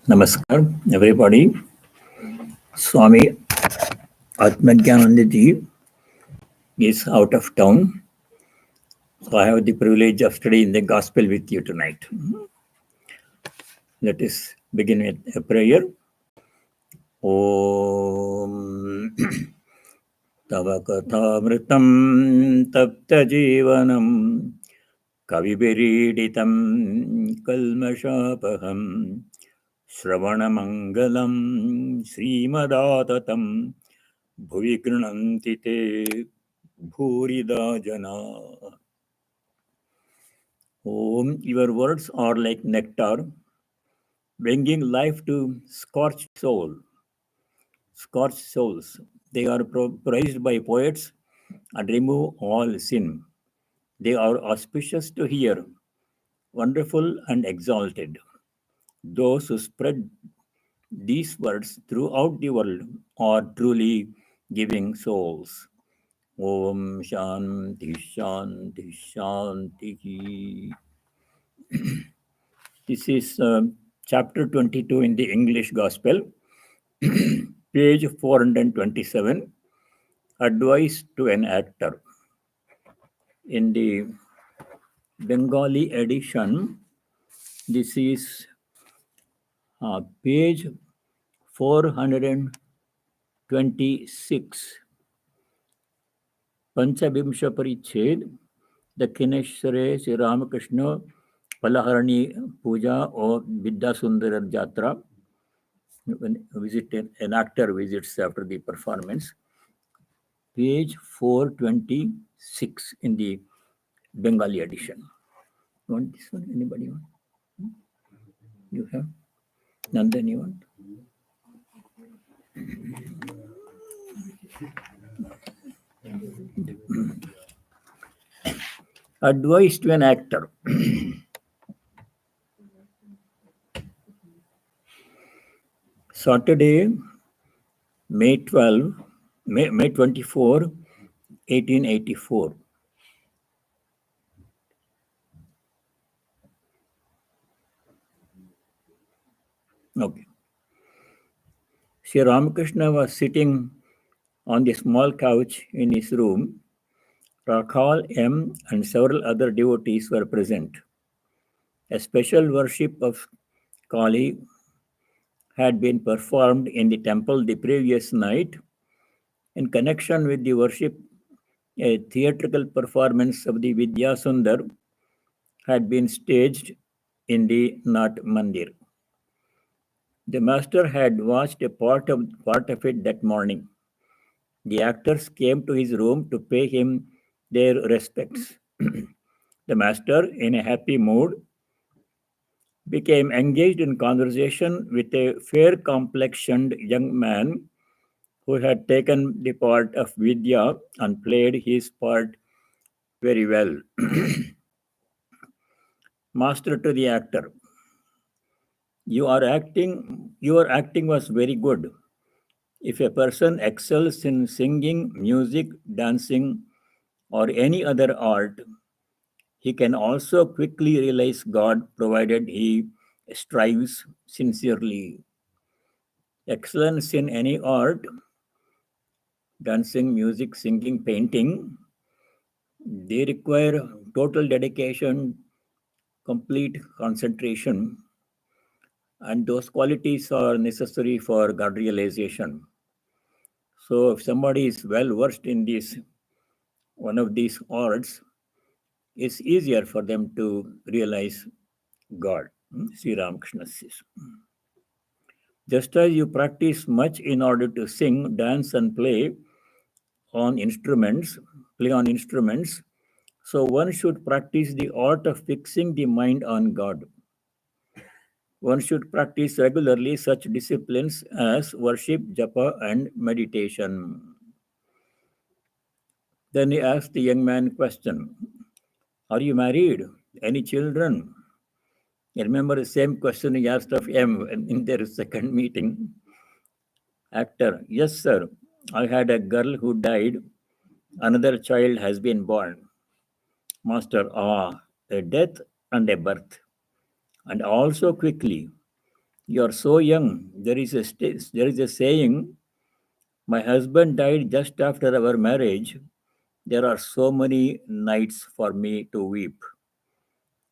Namaskar, everybody. Swami Atmajnanananda is out of town, so I have the privilege of studying the gospel with you tonight. Let us begin with a prayer. Om Tava Kathamritam Tapta Jivanam Kavibiriditam Kalmashapaham Shravanamangalam Srimadatam Bhuvi Grananti Te Bhurida Jana. Om, your words are like nectar, bringing life to scorched souls. They are praised by poets and remove all sin. They are auspicious to hear, wonderful and exalted. Those who spread these words throughout the world are truly giving souls. Om Shanti Shanti Shanti. This is chapter 22 in the English Gospel, page 427, Advice to an Actor. In the Bengali edition, this is page 426. Panchabimsha Pariched, Dakhineshware Sri Ramakrishna Palaharani Puja or Vidya Sundara Jatra. When an actor visits after the performance. Page 426 in the Bengali edition. You want this one? Anybody want? You have? Nandan, you want? Advice to an actor. Saturday, May 24, 1884. Okay. Sri Ramakrishna was sitting on the small couch in his room. Rakhal M. and several other devotees were present. A special worship of Kali had been performed in the temple the previous night. In connection with the worship, a theatrical performance of the Vidya Sundar had been staged in the Nat Mandir. The master had watched a part of it that morning. The actors came to his room to pay him their respects. The master, in a happy mood, became engaged in conversation with a fair-complexioned young man who had taken the part of Vidya and played his part very well. Master to the actor, your acting was very good. If a person excels in singing, music, dancing, or any other art, he can also quickly realize God provided he strives sincerely. Excellence in any art, dancing, music, singing, painting, they require total dedication, complete concentration, and those qualities are necessary for God realization. So if somebody is well versed in this, one of these arts, it's easier for them to realize God. Sri Ramakrishna says. Just as you practice much in order to sing, dance, and play on instruments, so one should practice the art of fixing the mind on God. One should practice regularly such disciplines as worship, japa, and meditation. Then he asked the young man a question. Are you married? Any children? I remember the same question he asked of M in their second meeting. Actor, yes, sir. I had a girl who died. Another child has been born. Master, a death and a birth. And also quickly. You are so young. There is a saying, my husband died just after our marriage. There are so many nights for me to weep.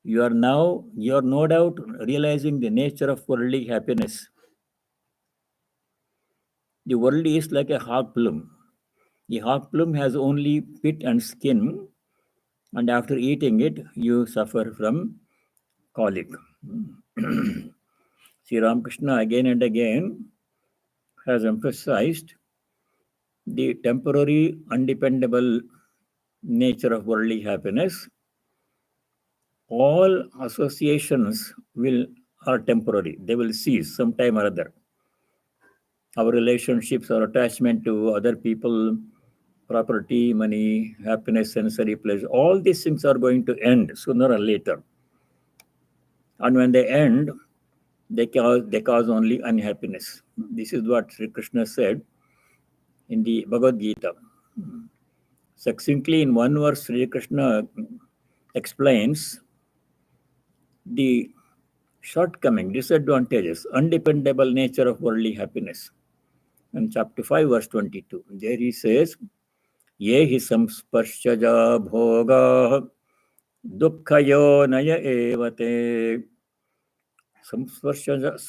You are no doubt realizing the nature of worldly happiness. The world is like a hog plum. The hog plum has only pit and skin, and after eating it, you suffer from colic. Sri Ramakrishna again and again has emphasized the temporary, undependable nature of worldly happiness. All associations are temporary. They will cease sometime or other. Our relationships, our attachment to other people, property, money, happiness, sensory pleasure, all these things are going to end sooner or later. And when they end, they cause only unhappiness. This is what Sri Krishna said in the Bhagavad Gita. Succinctly, in one verse, Sri Krishna explains the shortcoming, disadvantages, undependable nature of worldly happiness. In chapter 5, verse 22, there he says, Ye hi samsparshaja bhoga dukkhayo naya evate. Samsparshaja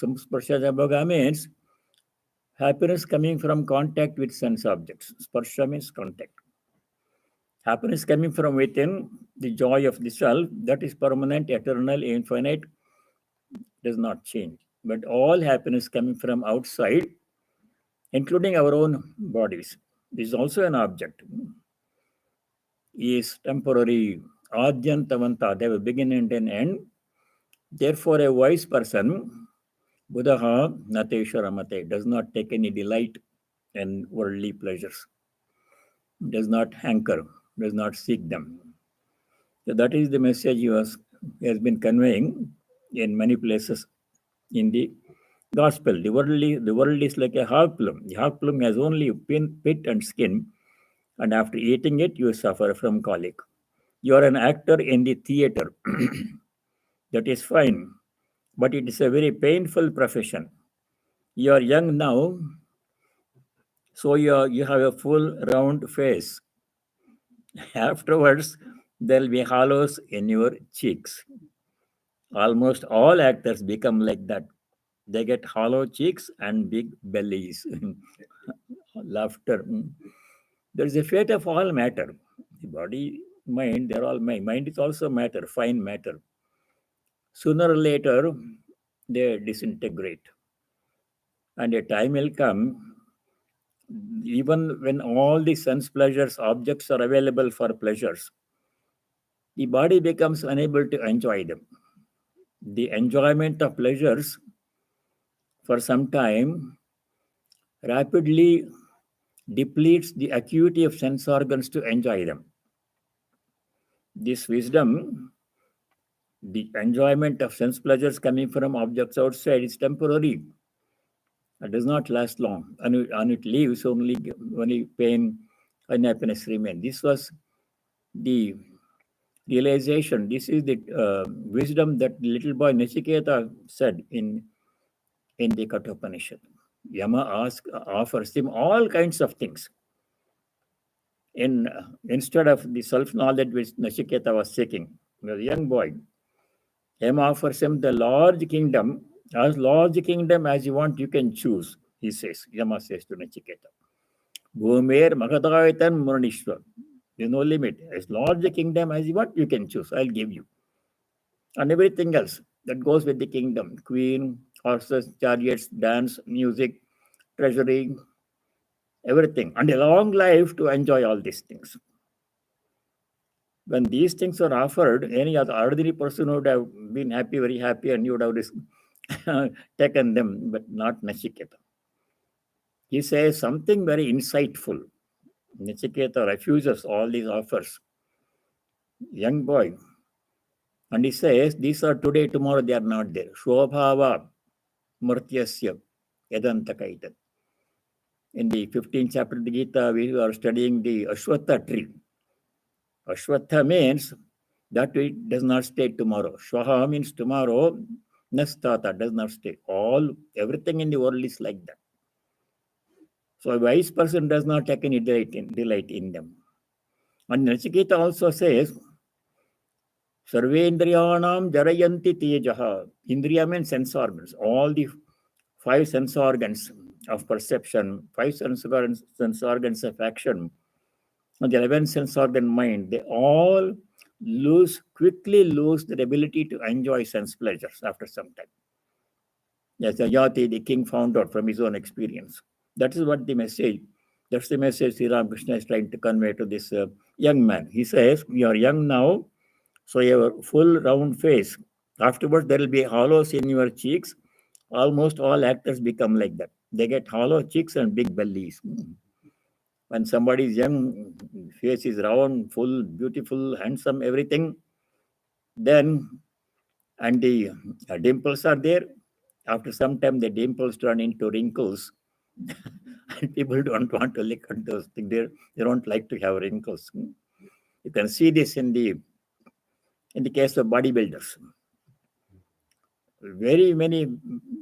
bhoga means happiness coming from contact with sense objects. Sparsha means contact. Happiness coming from within, the joy of the self, that is permanent, eternal, infinite, does not change. But all happiness coming from outside, including our own bodies, is also an object, is temporary. Adyantavanta, they have a beginning and an end. Therefore, a wise person, Buddha natesha ramate, does not take any delight in worldly pleasures, does not hanker, does not seek them. So that is the message has been conveying in many places in the gospel. The world is like a hog plum. The hog plum has only pit and skin, and after eating it, you suffer from colic. You are an actor in the theater. That is fine, but it is a very painful profession. You are young now, so you have a full round face. Afterwards, there will be hollows in your cheeks. Almost all actors become like that. They get hollow cheeks and big bellies. Laughter. There is a fate of all matter. The body, mind, they're all mind. Mind is also matter, fine matter. Sooner or later, they disintegrate. And a time will come, even when all the sense pleasures, objects are available for pleasures, the body becomes unable to enjoy them. The enjoyment of pleasures for some time rapidly depletes the acuity of sense organs to enjoy them. This wisdom, the enjoyment of sense pleasures coming from objects outside, is temporary. It does not last long, and it leaves only pain and happiness remain. This was the realization. This is the wisdom that little boy Nachiketa said in the Kathopanishad. Yama offers him all kinds of things. Instead of the self-knowledge which Nachiketa was seeking, the young boy, Yama offers him the large kingdom. As large kingdom as you want, you can choose, he says. Yama says to Nachiketa. Bhumer Magadaitan Murnishwar. There's no limit. As large a kingdom as you want, you can choose. I'll give you. And everything else that goes with the kingdom, queen, horses, chariots, dance, music, treasury, everything, and a long life to enjoy all these things. When these things are offered, any other ordinary person would have been happy, very happy, and you would have taken them, but not Nachiketa. He says something very insightful. Nachiketa refuses all these offers. Young boy. And he says, these are today, tomorrow they are not there. Shobhava Murtyasya Yadantakaita. In the 15th chapter of the Gita, we are studying the Ashwatha tree. Ashwatha means that it does not stay tomorrow. Shwaha means tomorrow. Nastata does not stay. Everything in the world is like that. So a wise person does not take any delight in them. And Nachiketa also says, Sarvendriyanam jarayanti tejaha. Indriya means sense organs. All the five sense organs of perception, five sense organs of action, and the 11 sense organ mind, they all quickly lose their ability to enjoy sense pleasures after some time. Yes, Ajati, the king, found out from his own experience. That is what the message, that's the message Sri Ramakrishna is trying to convey to this young man. He says, you are young now, so you have a full round face. Afterwards, there will be hollows in your cheeks. Almost all actors become like that. They get hollow cheeks and big bellies. When somebody is young, face is round, full, beautiful, handsome, everything, then, and the dimples are there. After some time, the dimples turn into wrinkles. And people don't want to look at those things. They don't like to have wrinkles. You can see this in the case of bodybuilders. Very many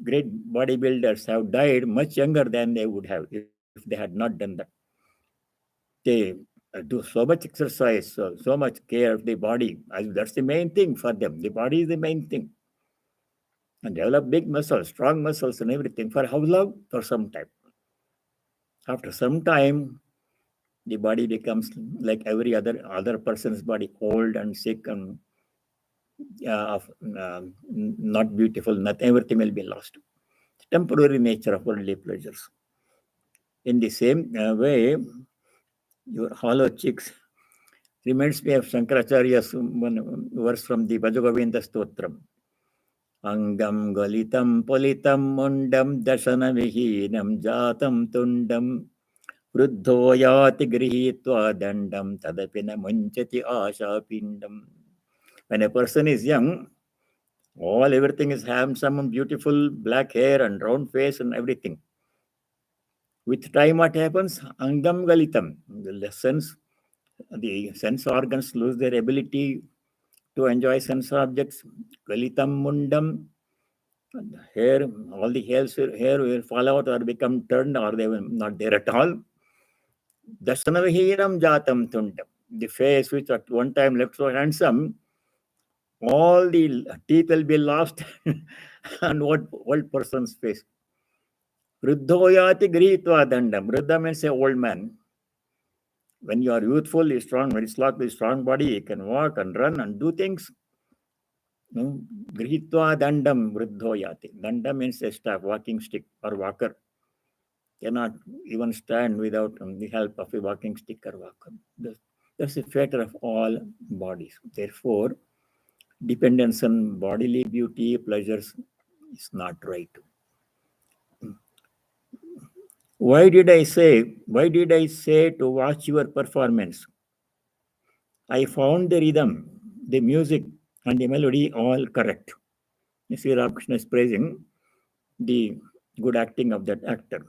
great bodybuilders have died much younger than they would have if they had not done that. They do so much exercise, so much care of the body. That's the main thing for them. The body is the main thing. And develop big muscles, strong muscles and everything. For how long? For some time. After some time, the body becomes like every other person's body, old and sick and not beautiful. Not everything will be lost. Temporary nature of worldly pleasures. In the same way, your hollow cheeks reminds me of Shankaracharya's one verse from the Bhajagovinda Stotram. Angam galitam politam mundam dashana vihinam jatam tundam vruddho yati grihitva dandam tadapina munchati asha pindam. When a person is young, everything is handsome and beautiful, black hair and round face and everything. With time, what happens? Angam galitam. The sense organs lose their ability to enjoy sense objects. Galitam mundam. Hair, all the hair will fall out or become turned or they will not there at all. Dasanavahiram jatam tundam. The face which at one time looked so handsome, all the teeth will be lost on what old person's face. Vruddhoyati grihitva dandam. Vruddha means an old man. When you are youthful, you're strong, very strong body, you can walk and run and do things. Grihitva dandam vruddhoyati. Dandam means a staff, walking stick or walker. Cannot even stand without the help of a walking stick or walker. That's the fate of all bodies. Therefore, dependence on bodily beauty, pleasures is not right. Why did I say to watch your performance? I found the rhythm, the music, and the melody all correct. Sri Ramakrishna is praising the good acting of that actor.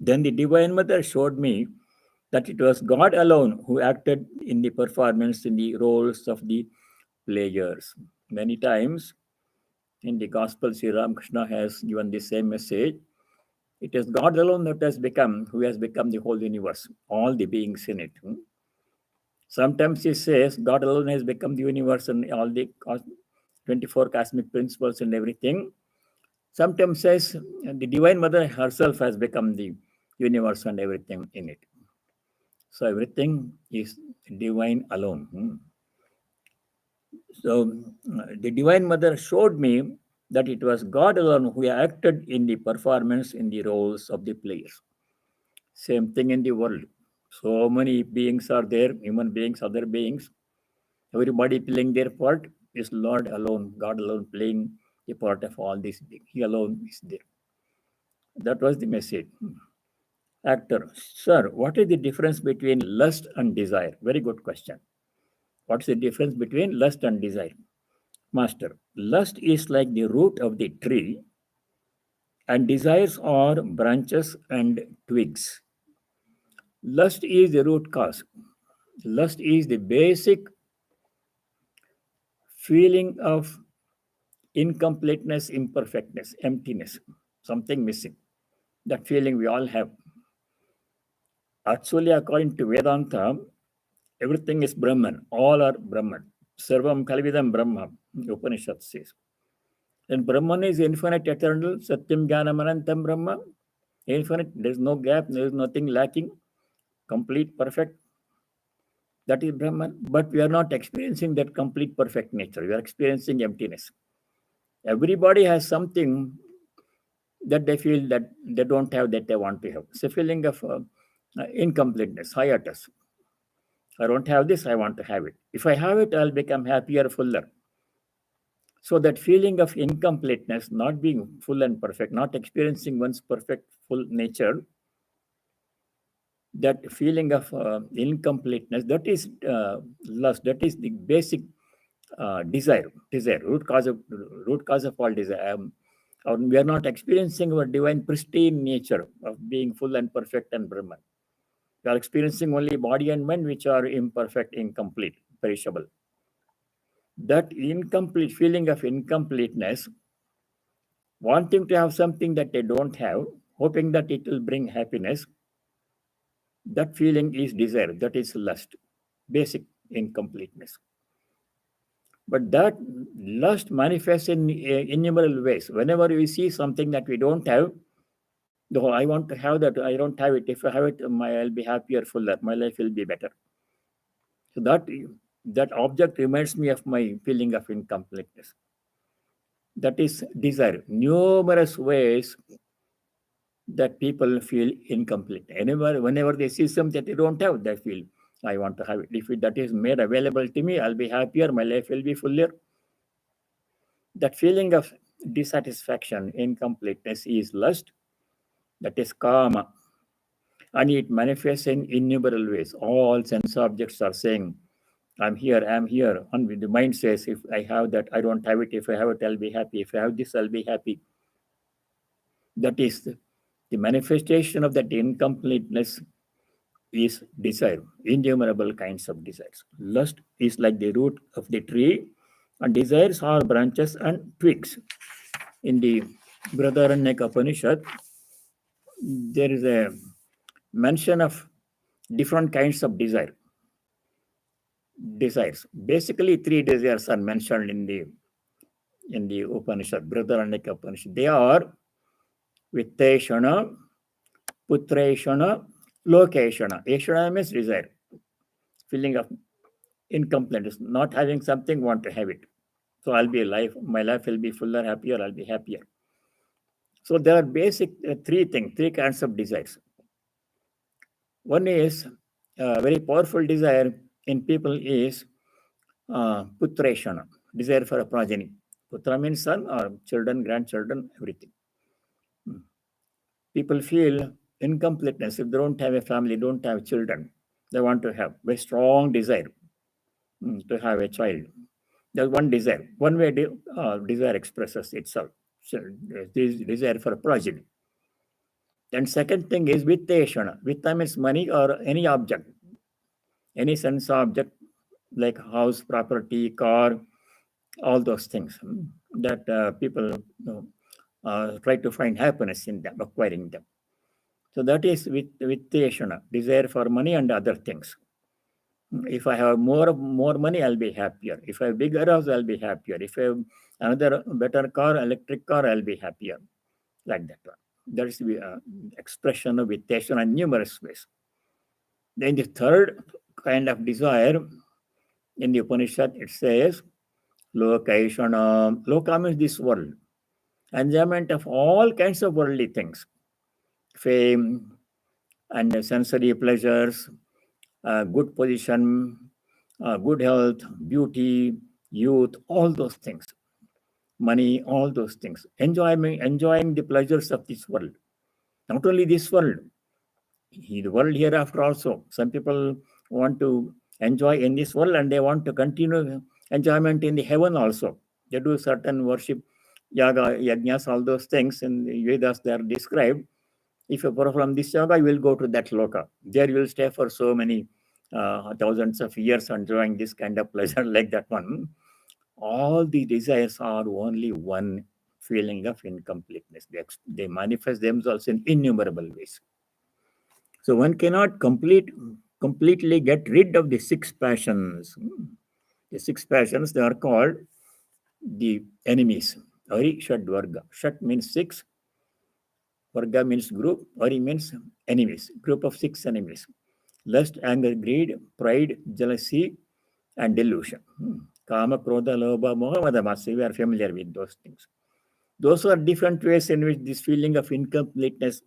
Then the Divine Mother showed me that it was God alone who acted in the performance in the roles of the players. Many times in the Gospel, Sri Ramakrishna has given the same message. It is God alone who has become the whole universe, all the beings in it. Sometimes he says God alone has become the universe and all the 24 cosmic principles and everything. Sometimes says the Divine Mother herself has become the universe and everything in it. So everything is divine alone. So the Divine Mother showed me that it was God alone who acted in the performance in the roles of the players. Same thing in the world. So many beings are there, human beings, other beings. Everybody playing their part is Lord alone, God alone playing the part of all these beings. He alone is there. That was the message. Actor, sir, what is the difference between lust and desire? Very good question. What's the difference between lust and desire? Master, lust is like the root of the tree, and desires are branches and twigs. Lust is the root cause. Lust is the basic feeling of incompleteness, imperfectness, emptiness, something missing. That feeling we all have. Actually, according to Vedanta, everything is Brahman. All are Brahman. Sarvam Kalvidam Brahma, the Upanishad says. And Brahman is infinite, eternal, Satyam Jnanam Anantam Brahma. Infinite, there is no gap, there is nothing lacking, complete, perfect. That is Brahman. But we are not experiencing that complete, perfect nature. We are experiencing emptiness. Everybody has something that they feel that they don't have, that they want to have. It's a feeling of incompleteness, hiatus. I don't have this, I want to have it. If I have it, I'll become happier, fuller. So that feeling of incompleteness, not being full and perfect, not experiencing one's perfect, full nature, that feeling of incompleteness, that is lust, that is the basic desire, root cause of all desire. We are not experiencing our divine pristine nature of being full and perfect and Brahman. We are experiencing only body and mind, which are imperfect, incomplete, perishable. That incomplete feeling of incompleteness, wanting to have something that they don't have, hoping that it will bring happiness, that feeling is desire, that is lust, basic incompleteness. But that lust manifests in innumerable ways. Whenever we see something that we don't have, though I want to have that, I don't have it. If I have it, I'll be happier, fuller. My life will be better. So that object reminds me of my feeling of incompleteness. That is desire. Numerous ways that people feel incomplete. Whenever they see something that they don't have, they feel, I want to have it. If that is made available to me, I'll be happier. My life will be fuller. That feeling of dissatisfaction, incompleteness is lust. That is kama. And it manifests in innumerable ways. All sense objects are saying, I'm here. And the mind says, if I have that, I don't have it. If I have it, I'll be happy. If I have this, I'll be happy. That is the manifestation of that incompleteness is desire, innumerable kinds of desires. Lust is like the root of the tree, and desires are branches and twigs. In the Brihadaranyaka Upanishad, there is a mention of different kinds of desires. Basically, three desires are mentioned in the Upanishad, Brihadaranyaka Upanishad. They are Vitteshana, Putreshana, Lokeshana. Eshana means desire, feeling of incompleteness, not having something, want to have it. So I'll be alive, my life will be fuller, happier, I'll be happier. So there are basic three kinds of desires. One is very powerful desire in people is Putreshana, desire for a progeny. Putra means son or children, grandchildren, everything. People feel incompleteness if they don't have a family, don't have children. They want to have very strong desire to have a child. There's one desire. One way desire expresses itself. So this desire for a progeny. And second thing is Vitteshana. Vitta means money or any object, any sense object like house, property, car, all those things that people try to find happiness in them, acquiring them. So that is Vitteshana, desire for money and other things. If I have more money, I'll be happier. If I have bigger house, I'll be happier. If I have another better car, electric car, I'll be happier. Like that one. That is the expression of Vitteshana in numerous ways. Then the third kind of desire in the Upanishad, it says, Lokeshana. Loka means this world. Enjoyment of all kinds of worldly things. Fame and sensory pleasures, good position, good health, beauty, youth, all those things. Money, all those things. Enjoying the pleasures of this world. Not only this world, the world hereafter also. Some people want to enjoy in this world and they want to continue enjoyment in the heaven also. They do certain worship, yaga, yajnas, all those things in the Vedas they are described. If you perform this yoga, you will go to that loka. There you will stay for so many thousands of years enjoying this kind of pleasure like that one. all the desires are only one feeling of incompleteness. They manifest themselves in innumerable ways. So one cannot completely get rid of the six passions. The six passions, they are called the enemies. Ari, Shat, Varga. Shat means six, Varga means group, Vari means enemies, group of six enemies. Lust, anger, greed, pride, jealousy, and delusion. Kama, Krodha, Lobha, Moha, Madhamasa. We are familiar with those things. Those are different ways in which this feeling of incompleteness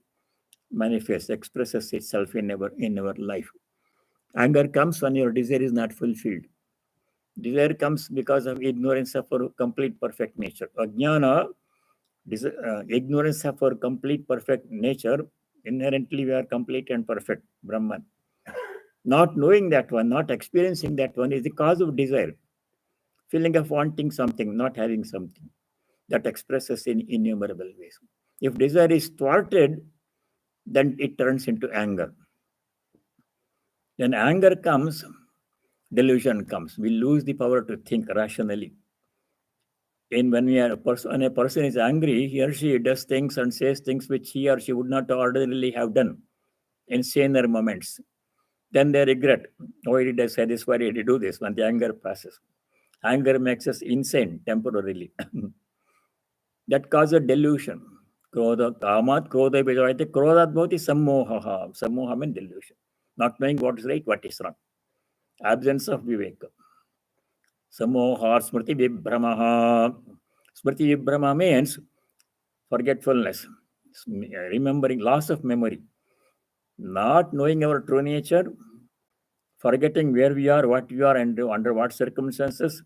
manifests, expresses itself in our life. Anger comes when your desire is not fulfilled. Desire comes because of ignorance of our complete perfect nature. Ajnana, ignorance of our complete perfect nature, inherently we are complete and perfect Brahman. Not knowing that one, not experiencing that one is the cause of desire. Feeling of wanting something, not having something. That expresses in innumerable ways. If desire is thwarted, then it turns into anger. Then anger comes, delusion comes. We lose the power to think rationally. And when when a person is angry, he or she does things and says things which he or she would not ordinarily have done in saner moments. Then they regret, why did I say this? Why did I do this? When the anger passes, anger makes us insane temporarily. That causes delusion. Krodha, kamat, krodha, vijayate, krodhat bhavati sammoha. Sammoha means delusion. Not knowing what is right, what is wrong. Absence of viveka. Sammoha, smriti vibhramaha. Smriti vibhrama means forgetfulness, remembering, loss of memory, not knowing our true nature, forgetting where we are, what we are, and under what circumstances,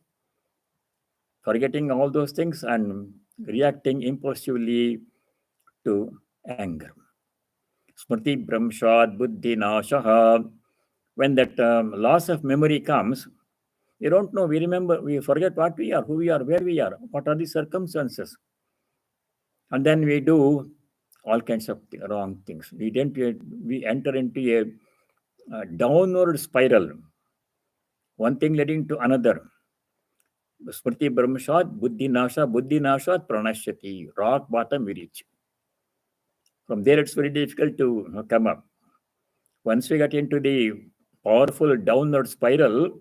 forgetting all those things and reacting impulsively to anger. Smriti Brahmshad Buddhi Nashaha. When that loss of memory comes, we don't know, we forget what we are, who we are, where we are, what are the circumstances. And then we do all kinds of wrong things. We enter into a downward spiral, one thing leading to another. Smriti Brahmashad, Buddhi Nashat, Pranashyati. Rock bottom we reach. From there, it's very difficult to come up. Once we get into the powerful downward spiral,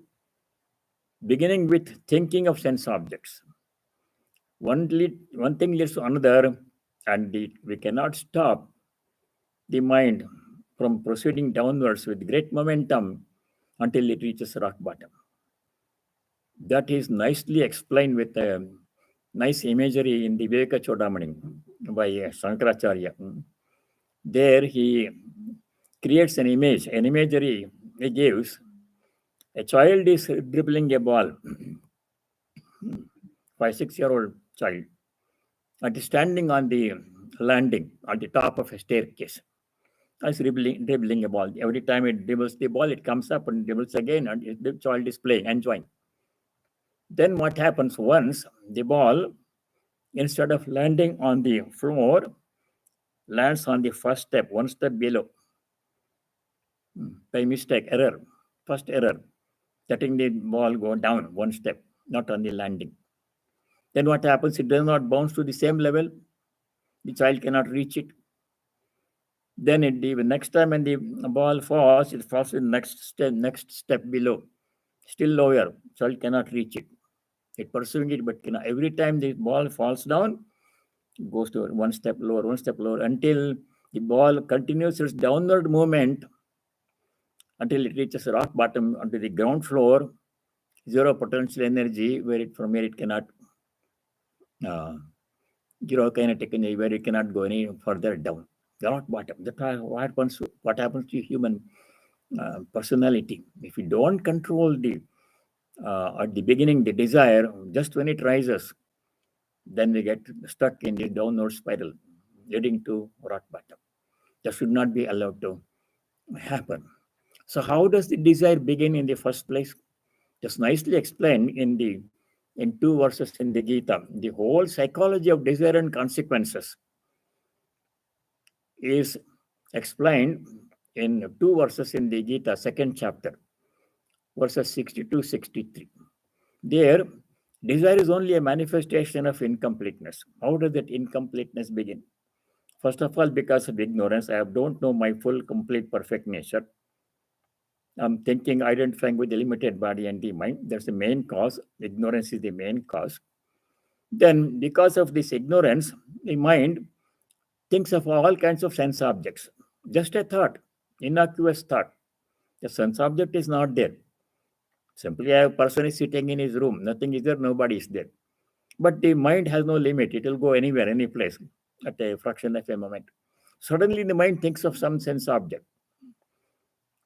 beginning with thinking of sense objects, one thing leads to another, and we cannot stop the mind from proceeding downwards with great momentum until it reaches rock bottom. That is nicely explained with a nice imagery in the Viveka Chodamani by Shankaracharya. There he creates an imagery he gives. A child is dribbling a ball, 5-6-year-old child, and is standing on the landing on the top of a staircase. It's dribbling a ball. Every time it dribbles the ball, it comes up and dribbles again, and the child is playing, enjoying. Then what happens once the ball, instead of landing on the floor, lands on the first step, one step below. By mistake, first error, letting the ball go down one step, not on the landing. Then what happens? It does not bounce to the same level. The child cannot reach it. Then the next time when the ball falls, it falls in next step below, still lower. Child cannot reach it. It pursuing it, but every time the ball falls down, it goes to one step lower, until the ball continues its downward movement until it reaches rock bottom onto the ground floor, zero potential energy, from where it cannot zero kinetic energy, where it cannot go any further down. The rock bottom. That's what happens to human personality. If you don't control at the beginning the desire, just when it rises, then we get stuck in the downward spiral, leading to rock bottom. That should not be allowed to happen. So how does the desire begin in the first place? Just nicely explained in 2 verses in the Gita. The whole psychology of desire and consequences is explained in 2 verses in the Gita, second chapter, verses 62-63. There, Desire is only a manifestation of incompleteness. How does that incompleteness begin? First of all, because of ignorance, I don't know my full, complete, perfect nature. I'm thinking, identifying with the limited body and the mind. That's the main cause. Ignorance is the main cause. Then, because of this ignorance, the mind thinks of all kinds of sense objects. Just a thought, innocuous thought. The sense object is not there. Simply, a person is sitting in his room. Nothing is there, nobody is there. But the mind has no limit. It will go anywhere, any place at a fraction of a moment. Suddenly, the mind thinks of some sense object,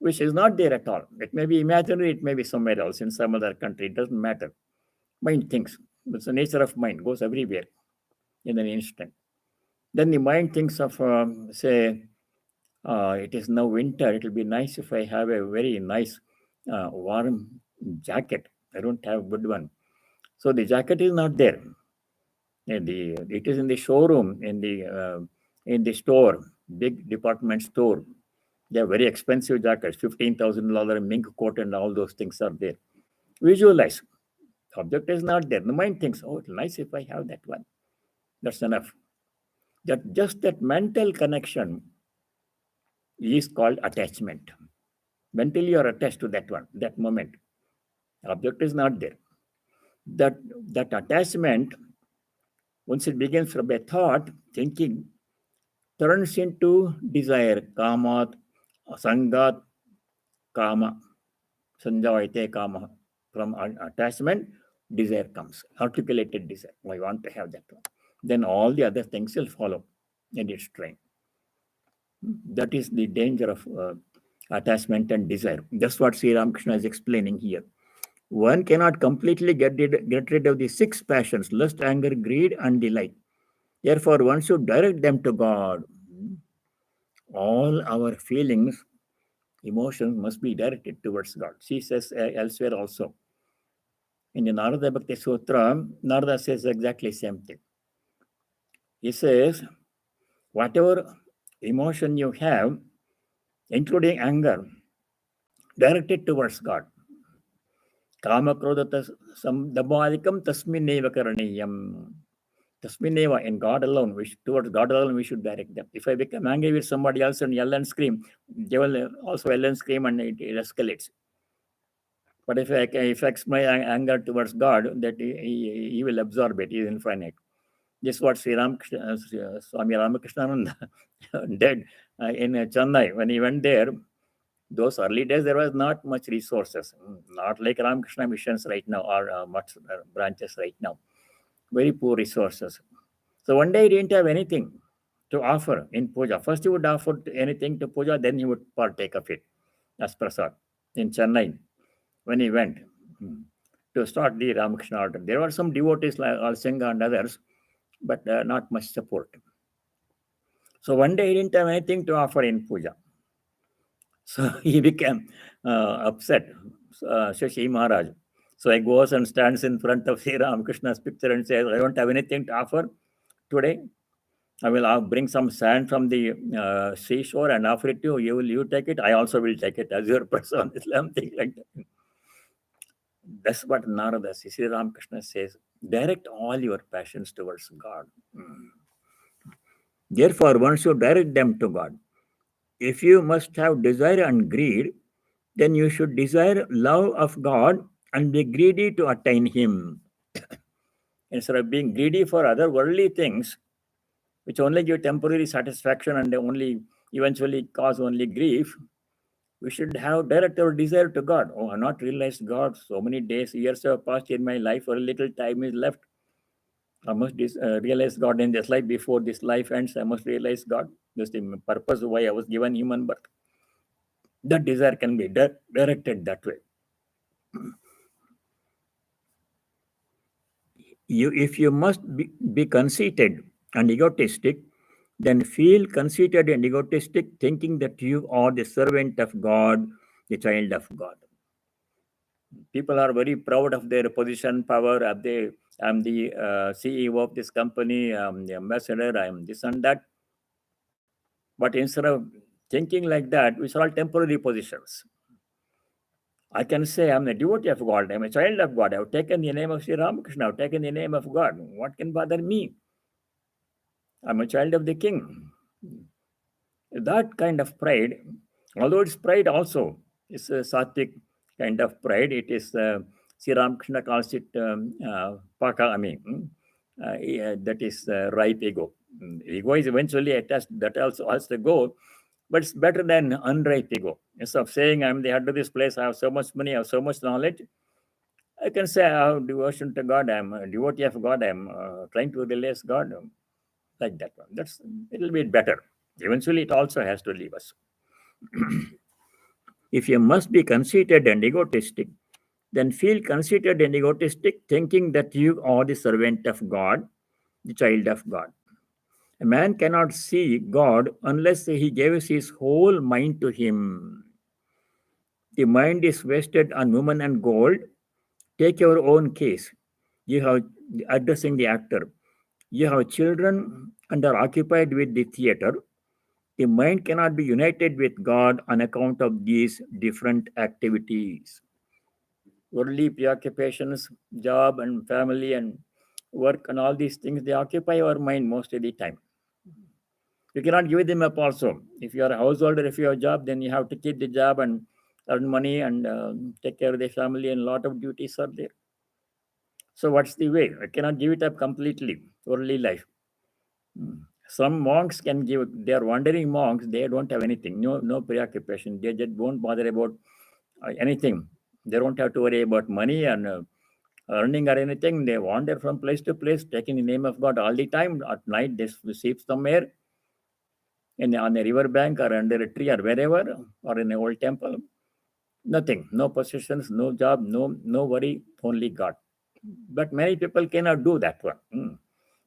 which is not there at all. It may be imaginary, it may be somewhere else in some other country. It doesn't matter. Mind thinks. It's the nature of mind, goes everywhere in an instant. Then the mind thinks of, say, it is now winter. It will be nice if I have a very nice warm jacket. I don't have a good one. So the jacket is not there. It is in the showroom, in the store, big department store. They are very expensive jackets, $15,000 mink coat, and all those things are there. Visualize. The object is not there. The mind thinks, oh, it's nice if I have that one. That's enough. That just that mental connection is called attachment. Mentally, you are attached to that one, that moment. The object is not there. That attachment, once it begins from a thought, thinking, turns into desire, kamat, sangat, kama, sanjayate kama. From attachment, desire comes, articulated desire. I want to have that one. Then all the other things will follow in its train. That is the danger of attachment and desire. That's what Sri Ramakrishna is explaining here. One cannot completely get rid of the six passions: lust, anger, greed, and delight. Therefore, one should direct them to God. All our feelings, emotions must be directed towards God. She says elsewhere also. In the Narada Bhakti Sutra, Narada says exactly the same thing. He says, whatever emotion you have, including anger, direct it towards God. Kama krodha samdabadikam tasmineva karaniyam. Tasmineva, in God alone, towards God alone, we should direct them. If I become angry with somebody else and yell and scream, they will also yell and scream, and it escalates. But if I effects my anger towards God, that he will absorb it. He is infinite. This is what Swami Ramakrishna did in Chennai. When he went there, those early days, there was not much resources, not like Ramakrishna missions right now, or much branches right now. Very poor resources. So one day he didn't have anything to offer in puja. First he would offer anything to puja, then he would partake of it as prasad in Chennai when he went to start the Ramakrishna order. There were some devotees like Alsingha and others, but not much support. So one day he didn't have anything to offer in puja. So he became upset, Shashi Maharaj. So he goes and stands in front of Sri Ramakrishna's picture and says, I don't have anything to offer today. I will bring some sand from the seashore and offer it to you. You take it. I also will take it as your person. Something like that. That's what Narada, Sri Ramakrishna says. Direct all your passions towards God. Therefore, one should direct them to God. If you must have desire and greed, then you should desire love of God and be greedy to attain Him. Instead of being greedy for other worldly things, which only give temporary satisfaction and only eventually cause only grief, we should have direct our desire to God. Oh, I have not realized God. So many days, years have passed in my life, or a little time is left. I must realize God in this life. Before this life ends, I must realize God. That's the purpose why I was given human birth. That desire can be directed that way. If you must be conceited and egotistic, then feel conceited and egotistic, thinking that you are the servant of God, the child of God. People are very proud of their position, power. I'm the CEO of this company, I'm the ambassador, I'm this and that. But instead of thinking like that, which are all temporary positions. I can say I'm a devotee of God, I'm a child of God, I've taken the name of Sri Ramakrishna, I've taken the name of God. What can bother me? I'm a child of the king. That kind of pride, although it's pride also, it's a sattvic kind of pride. It is, Sri Ramakrishna calls it pakami, that is ripe ego. Ego is eventually attached, that also has to go, but it's better than unripe ego. Instead of saying I'm the head of this place, I have so much money, I have so much knowledge, I can say I have devotion to God, I'm a devotee of God, I'm trying to realize God, like that one. That's a little bit better. Eventually, it also has to leave us. If you must be conceited and egotistic, then feel conceited and egotistic, thinking that you are the servant of God, the child of God. A man cannot see God unless he gives his whole mind to him. The mind is wasted on woman and gold. Take your own case. You have addressing the actor. You have children and are occupied with the theater. The mind cannot be united with God on account of these different activities. Worldly preoccupations, job and family and work and all these things, they occupy our mind most of the time. You cannot give them up also. If you are a householder, if you have a job, then you have to keep the job and earn money and take care of the family, and a lot of duties are there. So what's the way? I cannot give it up completely, worldly life. Some monks can give, they are wandering monks, they don't have anything, no preoccupation. They just won't bother about anything. They don't have to worry about money and earning or anything. They wander from place to place, taking the name of God all the time. At night, they sleep somewhere on a river bank or under a tree or wherever, or in an old temple. Nothing, no possessions, no job, no worry, only God. But many people cannot do that one.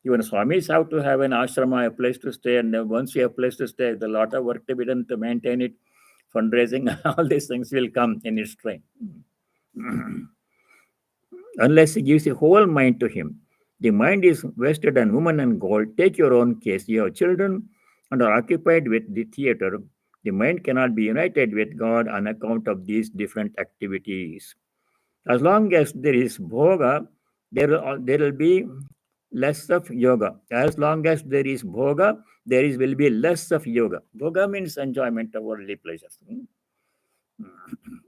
Even Swamis have to have an ashrama, a place to stay, and once you have a place to stay, there's a lot of work to be done to maintain it, fundraising, all these things will come in its train. Unless he gives a whole mind to him. The mind is wasted on woman and gold. Take your own case. You have children and are occupied with the theater. The mind cannot be united with God on account of these different activities. As long as there is bhoga, there will be less of yoga. As long as there is bhoga, will be less of yoga. Bhoga means enjoyment of worldly pleasures.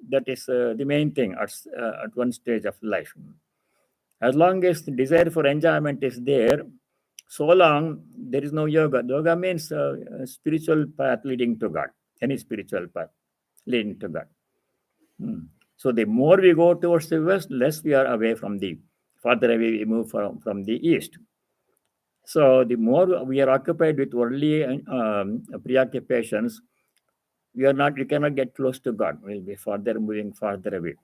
That is the main thing at one stage of life. As long as the desire for enjoyment is there, so long there is no yoga. Yoga means a spiritual path leading to God, any spiritual path leading to God. So the more we go towards the west, less we are away from the, farther away we move from the east. So the more we are occupied with worldly preoccupations, we cannot get close to God. We'll be further moving farther away.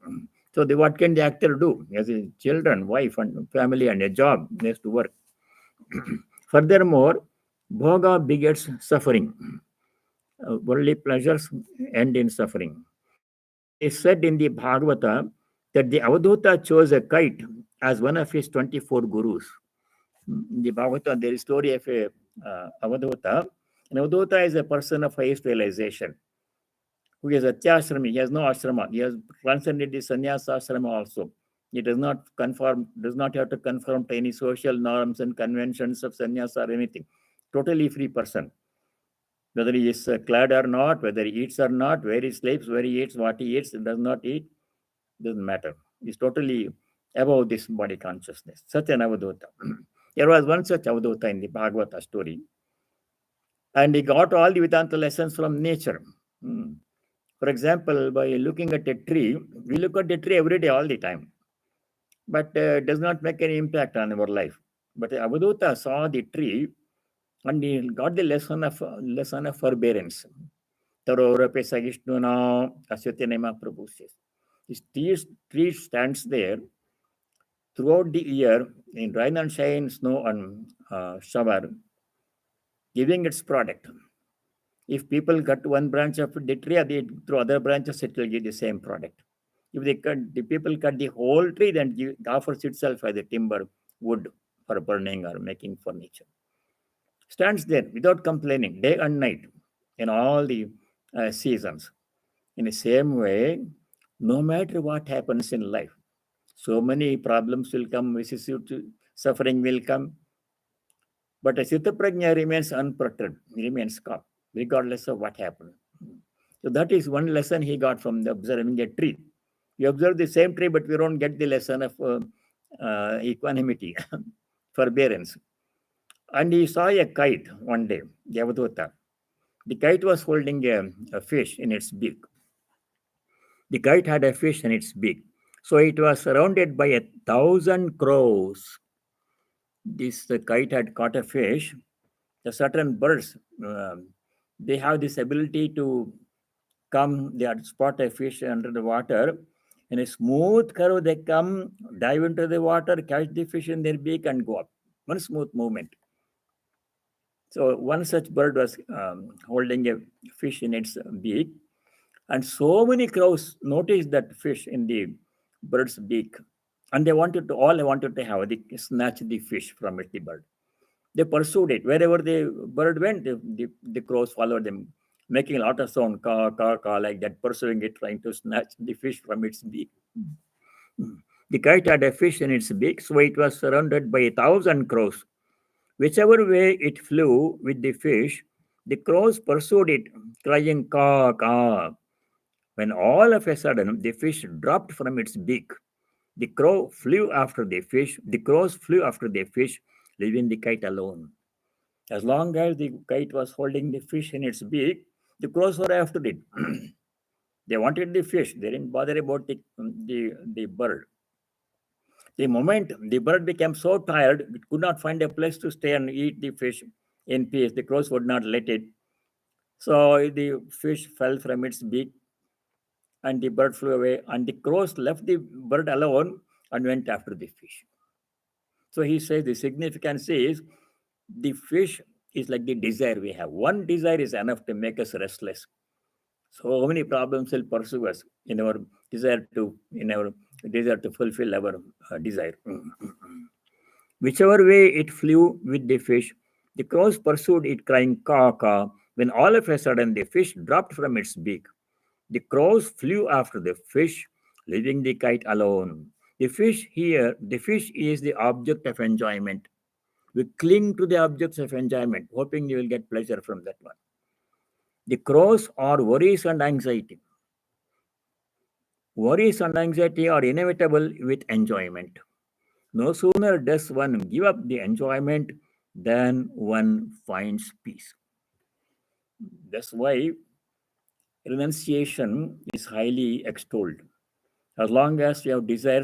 So what can the actor do? He has children, wife, and family, and a job. He has to work. Furthermore, bhoga begets suffering. Worldly pleasures end in suffering. It is said in the Bhagavata that the Avadhuta chose a kite as one of his 24 gurus. In the Bhagavata, there is a story of a Avadhuta. An Avadhuta is a person of highest realization who is atyashrami. He has no ashrama. He has transcended the sannyasa ashrama also. He does not have to conform to any social norms and conventions of sannyasa or anything. Totally free person. Whether he is clad or not, whether he eats or not, where he sleeps, where he eats, what he eats, does not eat, doesn't matter. He's totally above this body consciousness. Such an Avadhuta. There was one such Avadhuta in the Bhagavata story. And he got all the Vedanta lessons from nature. For example, by looking at a tree, we look at the tree every day, all the time, but does not make any impact on our life. But Avadhuta saw the tree and he got the lesson of forbearance. Tarorape Sagishnuna Asyatinema Prabhu says. This tree stands there throughout the year in rain and shine, snow and shower, giving its product. If people cut one branch of the tree, through other branches, it will give the same product. If the people cut the whole tree, then it offers itself as a timber, wood for burning or making furniture. Stands there without complaining, day and night, in all the seasons. In the same way, No matter what happens in life, so many problems will come, vicissitude, suffering will come, but a Chittaprajna remains unperturbed, remains calm, regardless of what happened. So that is one lesson he got from the observing a tree. We observe the same tree, but we don't get the lesson of equanimity, forbearance. And he saw a kite one day, Devadutta. The kite was holding a fish in its beak. The kite had a fish in its beak. So it was surrounded by 1,000 crows. The kite had caught a fish. The certain birds, they have this ability to come, they had spot a fish under the water. In a smooth curve, they come, dive into the water, catch the fish in their beak, and go up. One smooth movement. So one such bird was holding a fish in its beak, and so many crows noticed that fish in the bird's beak, and they wanted to have they snatch the fish from it, the bird. They pursued it wherever the bird went. The crows followed them, making a lot of sound, caw caw caw, like that, pursuing it, trying to snatch the fish from its beak. The kite had a fish in its beak, so it was surrounded by 1,000 crows. Whichever way it flew with the fish, the crows pursued it, crying caw caw. When all of a sudden the fish dropped from its beak, the crow flew after the fish. The crows flew after the fish, leaving the kite alone. As long as the kite was holding the fish in its beak, the crows were after it. They wanted the fish. They didn't bother about the bird. The moment the bird became so tired, it could not find a place to stay and eat the fish in peace. The crows would not let it. So the fish fell from its beak and the bird flew away, and the crows left the bird alone and went after the fish. So he says the significance is the fish is like the desire we have. One desire is enough to make us restless. So many problems will pursue us in our desire to fulfill our desire. Whichever way it flew with the fish, the crows pursued it, crying caw caw. When all of a sudden the fish dropped from its beak, the crows flew after the fish, leaving the kite alone. The fish is the object of enjoyment. We cling to the objects of enjoyment, hoping you will get pleasure from that one. The crows are worries and anxiety. Worries and anxiety are inevitable with enjoyment. No sooner does one give up the enjoyment than one finds peace. That's why renunciation is highly extolled. As long as we have desire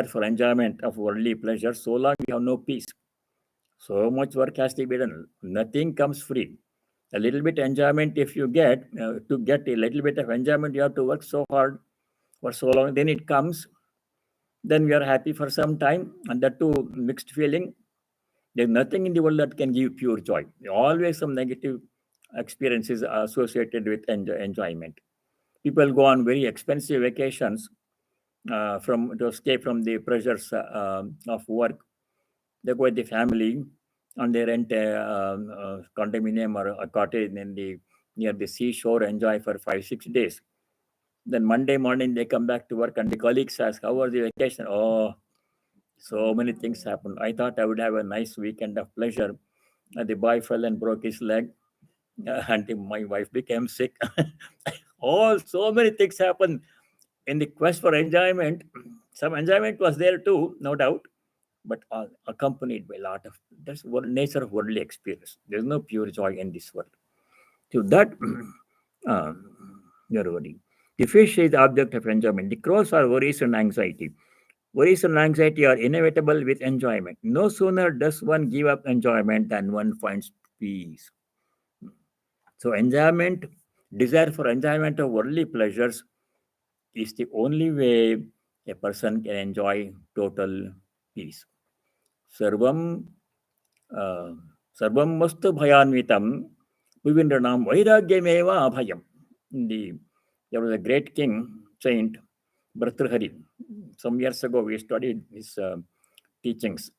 for enjoyment of worldly pleasure, so long we have no peace. So much work has to be done. Nothing comes free. A little bit enjoyment, if you get to get a little bit of enjoyment, you have to work so hard for so long. Then it comes. Then we are happy for some time, and that too mixed feeling. There's nothing in the world that can give pure joy. Always some negative experiences are associated with enjoyment. People go on very expensive vacations from to escape from the pressures of work. They go with the family and they rent a condominium or a cottage in the near the seashore, enjoy for 5 6 days. Then Monday morning they come back to work and the colleagues ask, "How was the vacation?" Oh, so many things happened. I thought I would have a nice weekend of pleasure. The boy fell and broke his leg, and my wife became sick. All so many things happened in the quest for enjoyment. Some enjoyment was there too, no doubt, but accompanied by a lot of that's what nature of worldly experience. There's no pure joy in this world. So that uh, you're worrying. The fish is the object of enjoyment. The crows are worries and anxiety. Worries and anxiety are inevitable with enjoyment. No sooner does one give up enjoyment than one finds peace. So enjoyment, desire for enjoyment of worldly pleasures is the only way a person can enjoy total peace. Sarvam uh, Sarvam Mastu Bhayanvitam Vivindranam Vairagyameva Abhayam. There was a great king, saint, Bhartrhari. Some years ago, we studied his teachings.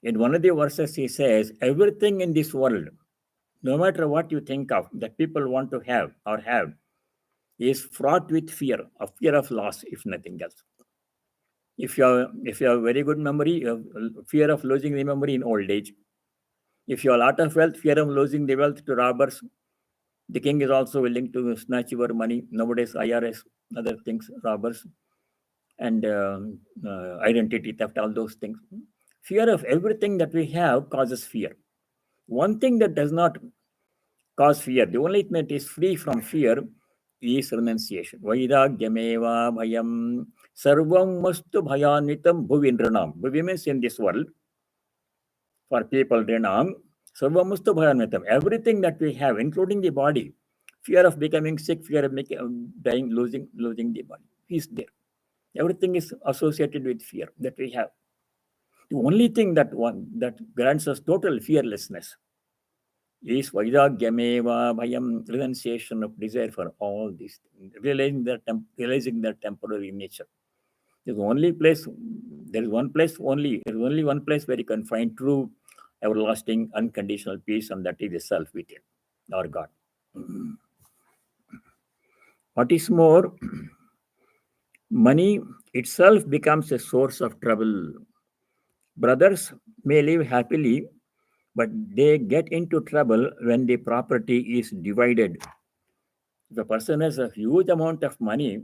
In one of the verses, he says, everything in this world, no matter what you think of, that people want to have or have, is fraught with fear, a fear of loss, if nothing else. If you have very good memory, you have fear of losing the memory in old age. If you have a lot of wealth, fear of losing the wealth to robbers. The king is also willing to snatch your money. Nowadays, IRS, other things, robbers, and identity theft, all those things. Fear of everything that we have causes fear. One thing that does not cause fear, the only thing that is free from fear is renunciation. Vairagyameva bhayam sarvam mastu bhayanvitam bhuvindranam. Bhuvi means in this world, for people, drinam, sarvam mastu bhayanvitam. Everything that we have, including the body, fear of becoming sick, fear of dying, losing the body, is there. Everything is associated with fear that we have. The only thing that grants us total fearlessness is vairagyameva bhayam, renunciation of desire for all these things, realizing their temporary nature. There's only place, there is one place only, there is only one place where you can find true, everlasting, unconditional peace, and that is the self within, our God. What is more, money itself becomes a source of trouble. Brothers may live happily, but they get into trouble when the property is divided. If a person has a huge amount of money,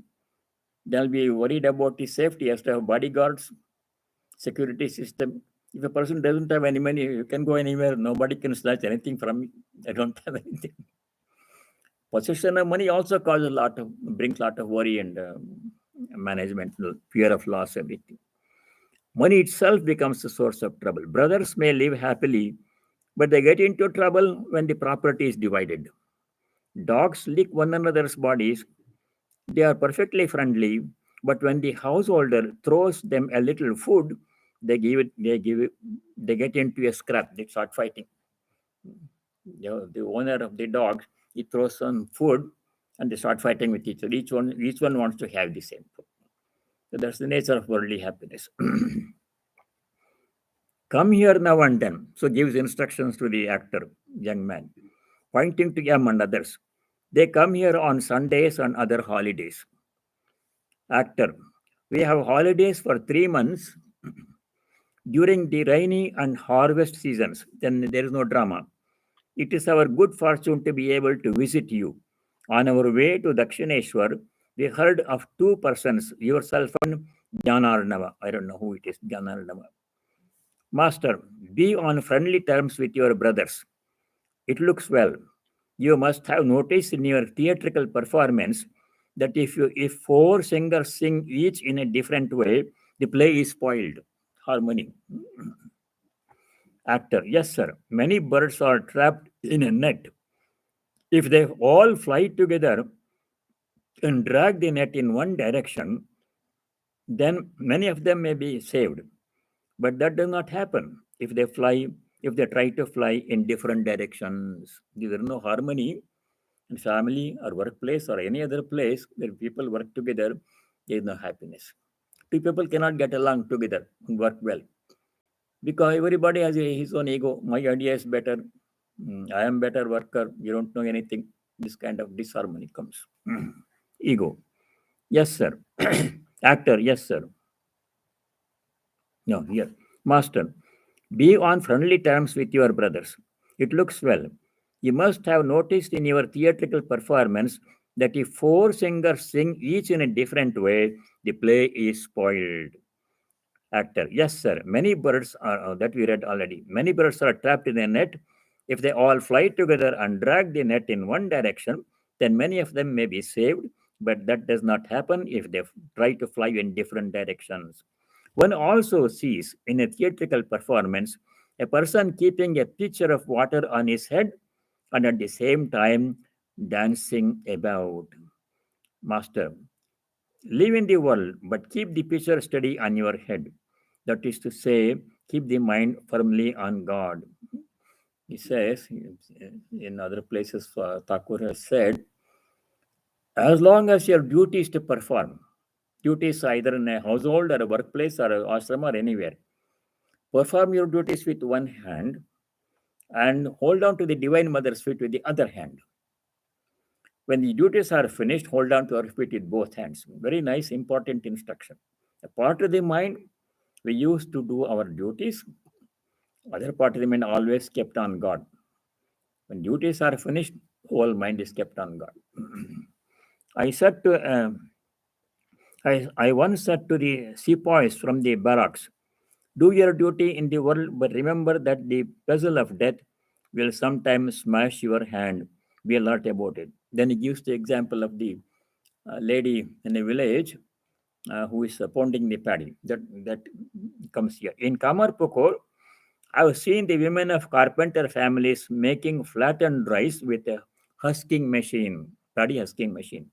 they'll be worried about his safety. He has to have bodyguards, security system. If a person doesn't have any money, you can go anywhere. Nobody can snatch anything from you. I don't have anything. Possession of money also brings a lot of worry and management, fear of loss, everything. Money itself becomes a source of trouble. Brothers may live happily, but they get into trouble when the property is divided. Dogs lick one another's bodies. They are perfectly friendly, but when the householder throws them a little food, they get into a scrap. They start fighting. The owner of the dog, he throws some food, and they start fighting with each other. Each one wants to have the same food. So that's the nature of worldly happiness. Come here now and then. So gives instructions to the actor, young man, pointing to him and others. They come here on Sundays and other holidays. Actor, we have holidays for 3 months during the rainy and harvest seasons. Then there is no drama. It is our good fortune to be able to visit you. On our way to Dakshineshwar, we heard of 2 persons, yourself and Jnanarnava. I don't know who it is, Jnanarnava. Master, be on friendly terms with your brothers. It looks well. You must have noticed in your theatrical performance that if 4 singers sing each in a different way, the play is spoiled. Harmony. Actor, yes, sir. Many birds are trapped in a net. If they all fly together and drag the net in one direction, then many of them may be saved. But that does not happen if they try to fly in different directions. There is no harmony in family or workplace or any other place where people work together. There is no happiness. 2 people cannot get along together and work well because everybody has his own ego. My idea is better. I am better worker. You don't know anything. This kind of disharmony comes. Ego. Yes, sir. Actor. Yes, sir. No, here. Master. Be on friendly terms with your brothers. It looks well. You must have noticed in your theatrical performance that if 4 singers sing each in a different way, the play is spoiled. Actor, yes, sir. Many birds are, that we read already. Many birds are trapped in a net. If they all fly together and drag the net in one direction, then many of them may be saved, but that does not happen if they try to fly in different directions. One also sees in a theatrical performance a person keeping a pitcher of water on his head and at the same time dancing about. Master, live in the world, but keep the pitcher steady on your head. That is to say, keep the mind firmly on God. He says, in other places, Thakur has said, as long as your duty is to perform, duties either in a household or a workplace or an ashram or anywhere, perform your duties with one hand and hold on to the Divine Mother's feet with the other hand. When the duties are finished, hold on to our feet with both hands. Very nice, important instruction. A part of the mind we use to do our duties, other part of the mind always kept on God. When duties are finished, whole mind is kept on God. I said to I once said to the sepoys from the barracks, do your duty in the world, but remember that the pestle of death will sometimes smash your hand. Be alert about it. Then he gives the example of the lady in a village who is pounding the paddy. That comes here. In Kamarpukur, I have seen the women of carpenter families making flattened rice with a husking machine, paddy husking machine.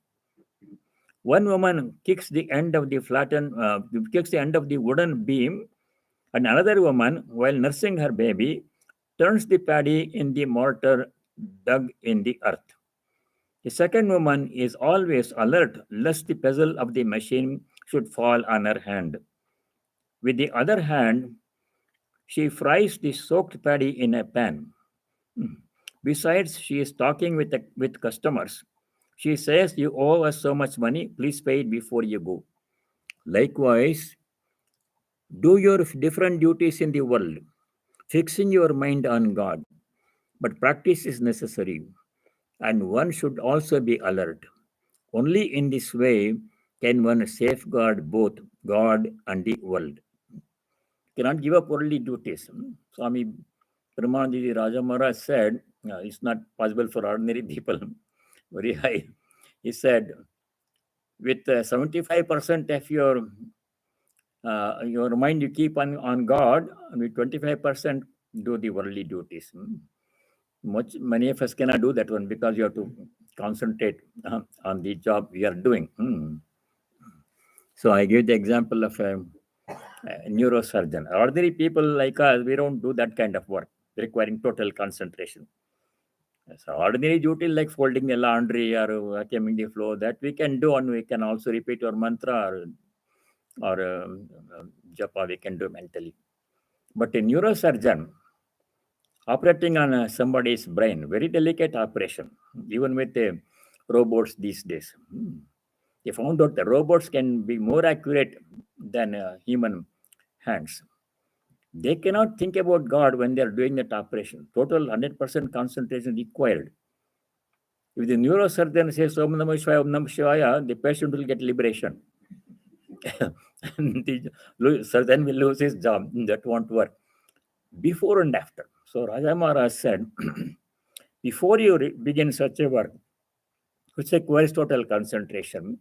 One woman kicks the end of the wooden beam, and another woman, while nursing her baby, turns the paddy in the mortar dug in the earth. The second woman is always alert lest the pestle of the machine should fall on her hand. With the other hand, she fries the soaked paddy in a pan. Besides, she is talking with customers. She says, you owe us so much money, please pay it before you go. Likewise, do your different duties in the world, fixing your mind on God. But practice is necessary, and one should also be alert. Only in this way can one safeguard both God and the world. Cannot give up worldly duties. Swami Brahmanji Raja Maharaj said, it's not possible for ordinary people, very high. He said, with 75% of your mind you keep on God, and with 25% do the worldly duties. Many of us cannot do that one because you have to concentrate on the job we are doing. So I give the example of a neurosurgeon. Ordinary people like us, we don't do that kind of work requiring total concentration. So ordinary duty like folding the laundry or vacuuming the floor, that we can do, and we can also repeat our mantra or japa we can do mentally. But a neurosurgeon operating on somebody's brain, very delicate operation, even with the robots these days. They found out the robots can be more accurate than human hands. They cannot think about God when they are doing that operation. Total 100% concentration required. If the neurosurgeon says Om Namah Shivaya, Om Namah Shivaya, the patient will get liberation. The surgeon will lose his job. That won't work. Before and after. So Raja Maharaj said, before you begin such a work, which requires total concentration,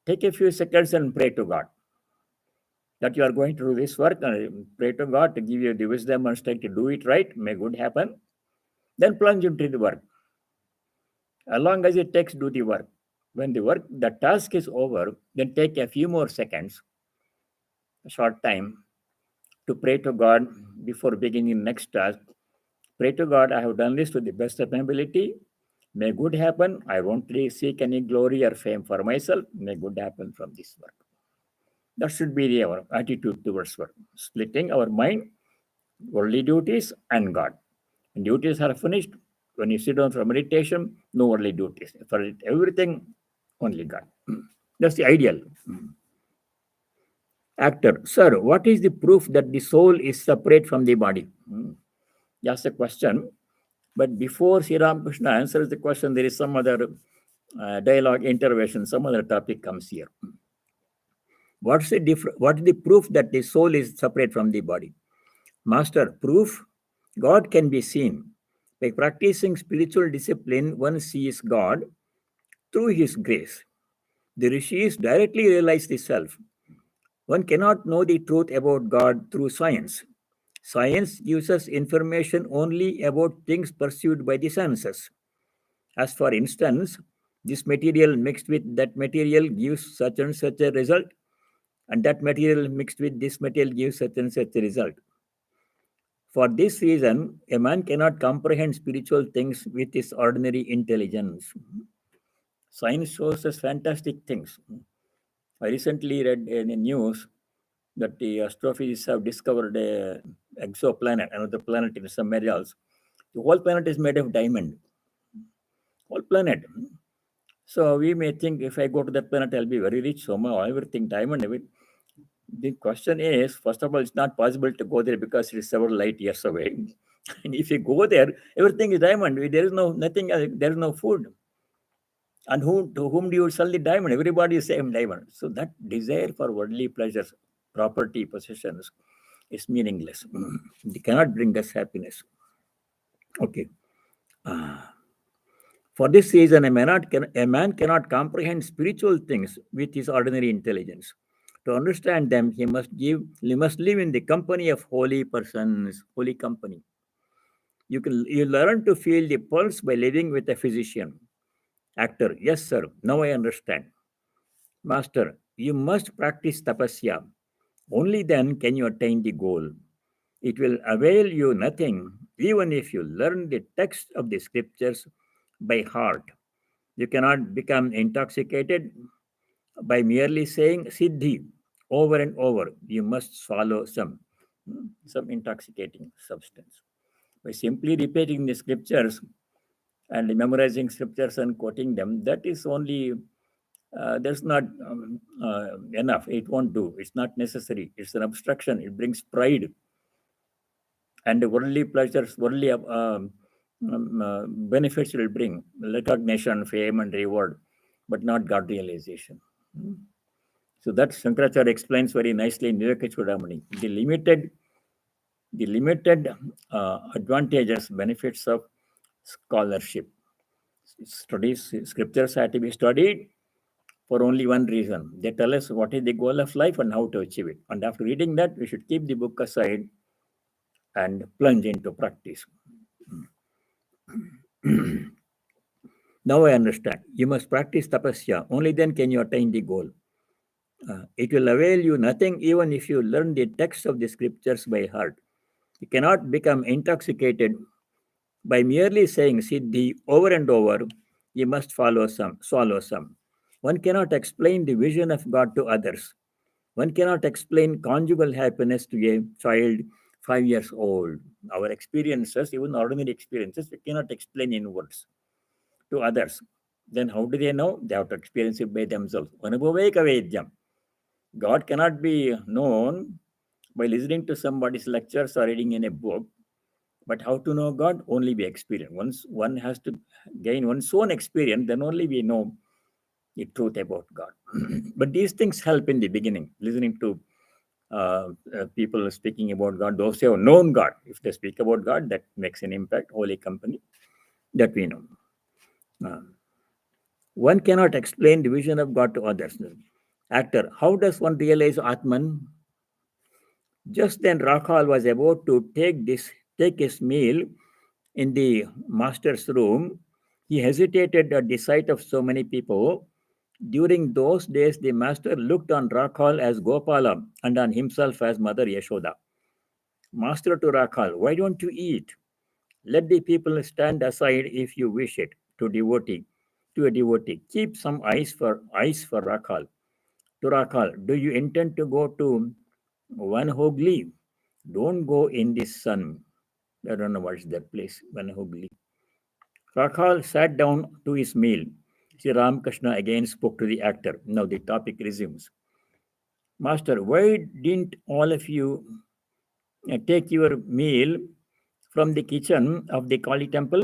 take a few seconds and pray to God that you are going to do this work, and pray to God to give you the wisdom and strength to do it right. May good happen. Then plunge into the work. As long as it takes, do the work. When the task is over, then take a few more seconds, a short time, to pray to God before beginning next task. Pray to God, I have done this to the best of my ability. May good happen. I won't seek any glory or fame for myself. May good happen from this work. That should be our attitude towards work. Splitting our mind, worldly duties, and God. When duties are finished, when you sit down for meditation, no worldly duties. For everything, only God. That's the ideal. Actor, sir, what is the proof that the soul is separate from the body? That's the question. But before Sri Ramakrishna answers the question, there is some other dialogue intervention, some other topic comes here. What is the proof that the soul is separate from the body? Master, proof? God can be seen. By practicing spiritual discipline, one sees God through His grace. The rishis directly realize the self. One cannot know the truth about God through science. Science gives us information only about things pursued by the senses. As for instance, this material mixed with that material gives such and such a result, and that material mixed with this material gives such and such a result. For this reason, a man cannot comprehend spiritual things with his ordinary intelligence. Science shows us fantastic things. I recently read in the news that the astrophysicists have discovered a exoplanet, another planet in some areas. The whole planet is made of diamond. Whole planet. So we may think if I go to that planet, I'll be very rich, so much, everything, diamond, everything. The question is, first of all, it's not possible to go there because it is several light years away. And if you go there, everything is diamond. There is no nothing. There is no food. And to whom do you sell the diamond? Everybody is same diamond. So that desire for worldly pleasures, property, possessions, is meaningless. They cannot bring us happiness. Okay. For this reason, a man cannot comprehend spiritual things with his ordinary intelligence. To understand them, he must live in the company of holy persons, holy company. You learn to feel the pulse by living with a physician. Actor, yes, sir. Now I understand. Master, you must practice tapasya. Only then can you attain the goal. It will avail you nothing, even if you learn the text of the scriptures by heart. You cannot become intoxicated by merely saying Siddhi over and over. You must swallow some intoxicating substance. By simply repeating the scriptures and memorizing scriptures and quoting them, that is only that's not enough. It won't do. It's not necessary. It's an obstruction. It brings pride and the worldly pleasures, worldly benefits will bring recognition, fame, and reward, but not God realization. So that Shankaracharya explains very nicely in Vivekachudamani. The limited advantages, benefits of scholarship. Studies, scriptures have to be studied for only one reason. They tell us what is the goal of life and how to achieve it. And after reading that, we should keep the book aside and plunge into practice. Now I understand. You must practice tapasya. Only then can you attain the goal. It will avail you nothing even if you learn the text of the scriptures by heart. You cannot become intoxicated by merely saying Siddhi over and over. You must swallow some. One cannot explain the vision of God to others. One cannot explain conjugal happiness to a child 5 years old. Our experiences, even ordinary experiences, we cannot explain in words to others. Then how do they know? They have to experience it by themselves. Anubhaveka Vedyam. God cannot be known by listening to somebody's lectures or reading in a book. But how to know God? Only by experience. Once one has to gain one's own experience, then only we know the truth about God. But these things help in the beginning. Listening to people speaking about God, those who have known God. If they speak about God, that makes an impact. Holy company, that we know. One cannot explain the vision of God to others. Actor, how does one realize Atman? Just then Rakhal was about to take his meal in the master's room. He hesitated at the sight of so many people. During those days, the master looked on Rakhal as Gopala and on himself as Mother Yashoda. Master to Rakhal, why don't you eat? Let the people stand aside if you wish it. To a devotee, keep some ice for Rakhal. To Rakhal, do you intend to go to Van Hogli? Don't go in the sun. I don't know what's that place, Van Hogli. Rakhal sat down to his meal. Sri Ramakrishna again spoke to the actor. Now the topic resumes. Master, why didn't all of you take your meal from the kitchen of the Kali temple?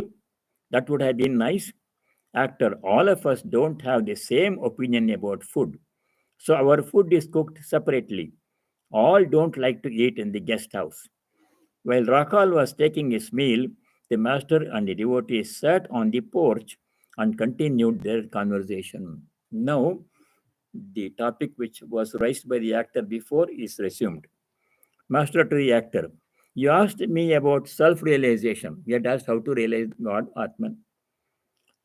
That would have been nice. Actor, all of us don't have the same opinion about food. So our food is cooked separately. All don't like to eat in the guest house. While Rakhal was taking his meal, the master and the devotee sat on the porch and continued their conversation. Now, the topic which was raised by the actor before is resumed. Master to the actor, you asked me about self realization. You had asked how to realize God, Atman.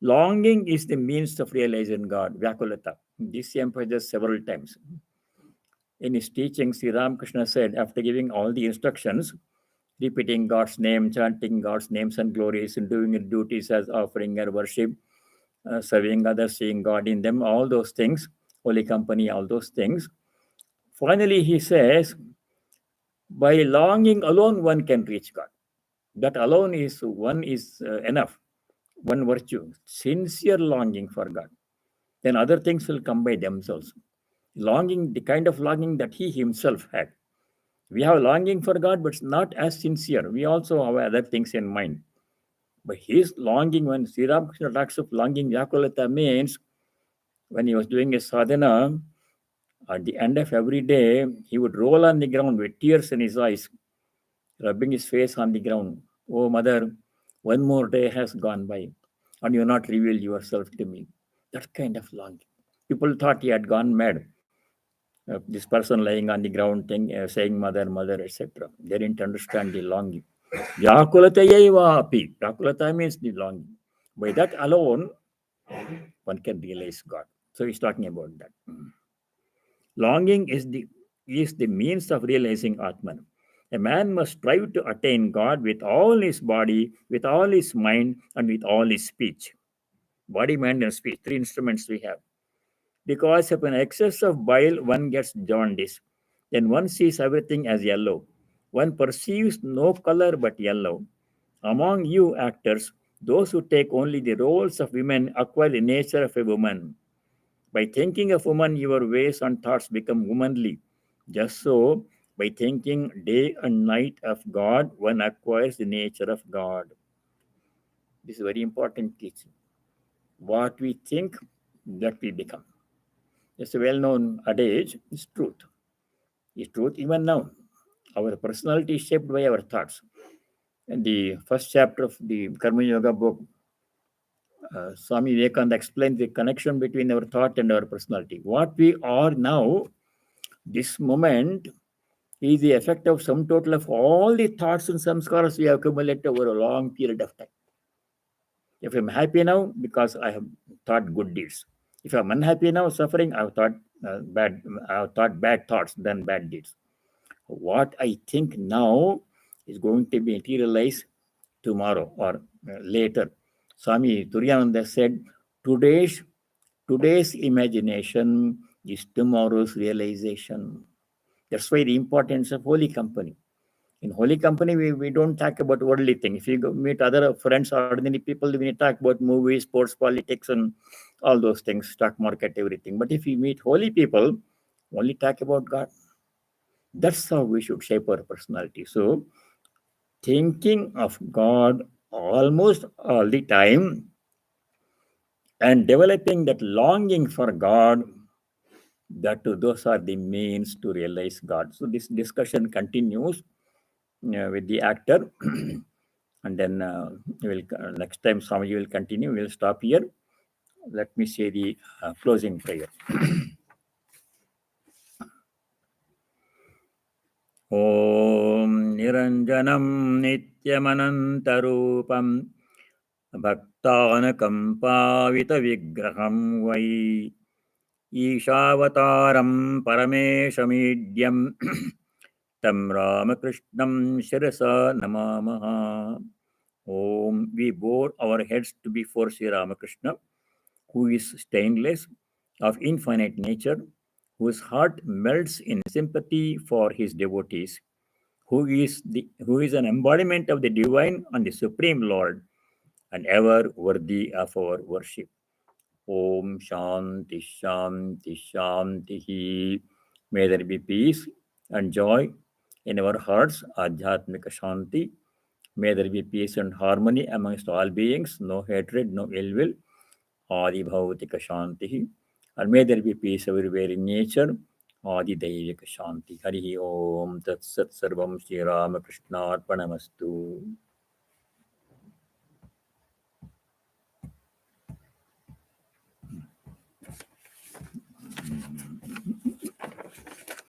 Longing is the means of realizing God, Vyakulata. This he emphasizes several times. In his teaching, Sri Ramakrishna said, after giving all the instructions, repeating God's name, chanting God's names and glories, and doing your duties as offering and worship, serving others, seeing God in them, all those things, holy company, all those things. Finally, he says, by longing alone, one can reach God. That alone is enough. One virtue, sincere longing for God. then other things will come by themselves. Longing, the kind of longing that he himself had. We have longing for God, but it's not as sincere. We also have other things in mind. But his longing, when Sri Ramakrishna talks of longing, Vyakulata means when he was doing a sadhana, at the end of every day, he would roll on the ground with tears in his eyes, rubbing his face on the ground. Oh, mother, one more day has gone by, and you have not revealed yourself to me. That kind of longing. People thought he had gone mad. This person lying on the ground saying mother, mother, etc. They didn't understand the longing. Vyakulatayaiva api. Vyakulata means the longing. By that alone, one can realize God. So he's talking about that. Longing is the means of realizing Atman. A man must strive to attain God with all his body, with all his mind, and with all his speech. Body, mind, and speech, three instruments we have. Because of an excess of bile, one gets jaundice. Then one sees everything as yellow. One perceives no color but yellow. Among you actors, those who take only the roles of women acquire the nature of a woman. By thinking of woman, your ways and thoughts become womanly. Just so, by thinking day and night of God, one acquires the nature of God. This is very important teaching. What we think, that we become. It's a well-known adage. It's truth. It's truth even now. Our personality is shaped by our thoughts. In the first chapter of the Karma Yoga book, Swami Vivekananda explains the connection between our thought and our personality. What we are now, this moment, is the effect of sum total of all the thoughts and samskaras we have accumulated over a long period of time. If I'm happy now, because I have thought good deeds. If I'm unhappy now, suffering, I have thought bad thoughts, then bad deeds. What I think now is going to be materialized tomorrow or later. Swami Turiyananda said, today's imagination is tomorrow's realization. That's why the importance of holy company. In holy company, we don't talk about worldly things. If you meet other friends, ordinary people, we talk about movies, sports, politics, and all those things, stock market, everything. But if you meet holy people, only talk about God. That's how we should shape our personality. So, thinking of God almost all the time and developing that longing for God, those are the means to realize God. So, this discussion continues with the actor. And then next time Swami will continue. We'll stop here. Let me say the closing prayer. Om Niranjanam Nityamanantarupam Bhaktanakam Pavita Vigraham Vai Ishavataram Parameshamidhyam Tam Ramakrishnam Shirasa Namamaha. Om. We bore our heads to before Sri Ramakrishna, who is stainless, of infinite nature, whose heart melts in sympathy for his devotees, who is an embodiment of the divine and the supreme Lord, and ever worthy of our worship. Om Shanti Shanti Shanti. May there be peace and joy in our hearts, Adhyatmika Shanti. May there be peace and harmony amongst all beings, no hatred, no ill will, Adi Bhautika Shanti. And may there be peace everywhere in nature, Adi Daivika Shanti. Hari Om Tat Sat Sarvam Shri Ramakrishna Arpanamastu.